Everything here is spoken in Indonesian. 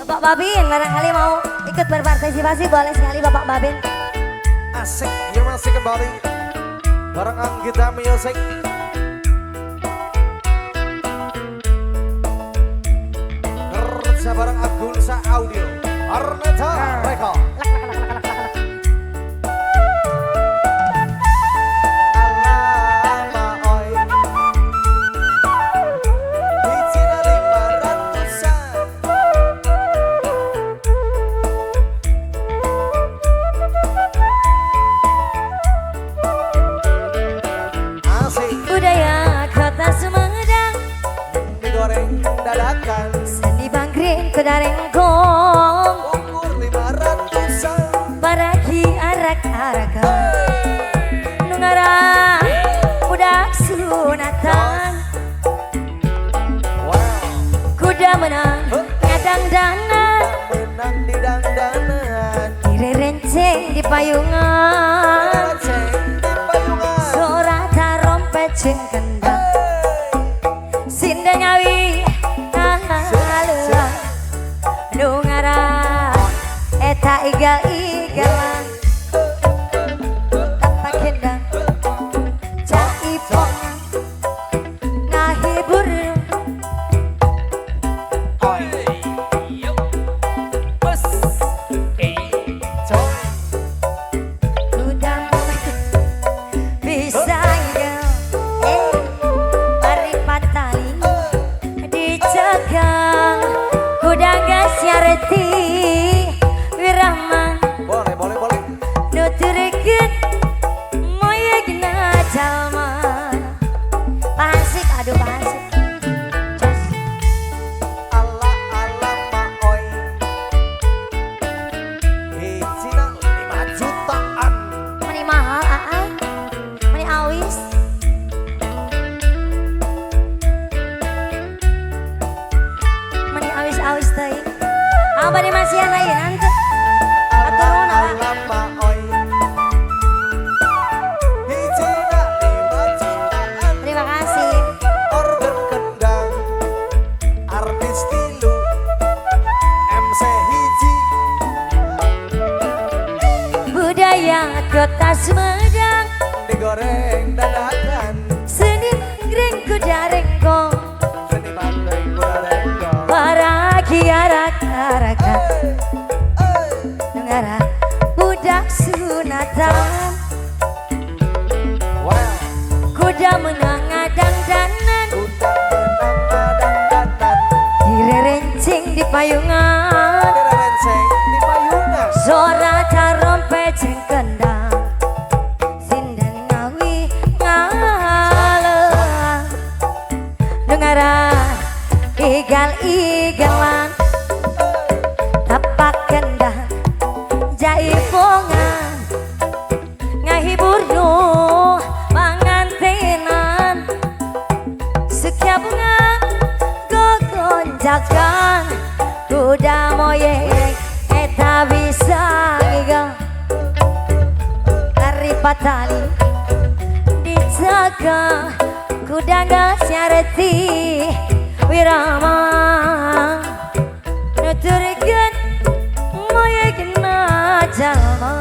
Bapak Babin barangkali mau ikut berpartisipasi, boleh sekali Bapak Babin. Asik, ya masih kembali bareng Anggita Music. Kerja bareng Agulsa Audio, Arneta Record. Budaya kota Sumedang digoreng dadakan, seni bangkring kedarengkong ukur 500-an. baraki arak-arakan nungara budak sunatan. Wow, Kuda menang ngadang danan, menang di dandanan, kiri renceng di payungan, ceng di payungan. suara tarompet jeung kendang sinde ngawi haleuh nungara eta igal-igalan tanpa kendang caipong ngahibur kudang bisa igal tarik patali dicegang kudang gasyareti wirama Boleh, boleh, boleh. nuturikeun moyegna jalma pasik aduh pasik jos Ala ala maoi, hijina 5 jutaan. meni mahal meni awis meni awis-awis teuing abadi masihan layan teu aturun Ala maoi, hijina 5 jutaan. terima kasih. Organ kendang, artis tilu, MC hiji. Budaya kota Sumedang Digoreng dadakan, seni bangkring kudarengkong seni bandeng kudarengkong. baraki arak-arakan nungara budak sunatan. Wow, Kuda menang ngadang danan, udah menang kadang-kadang. direrencing di payungan, Direnceng di payungan. suara tarompet jeung kendang sinden ngawi ngaleuh nungara igal-igalan tapak kendang jaipongan ngahibur nu pangantenan sekia bunga gogonjakan kuda moyeng eta bisa ngigal tari patali dijaga kuda gasyareti wirama nuturikeun moyegna jalma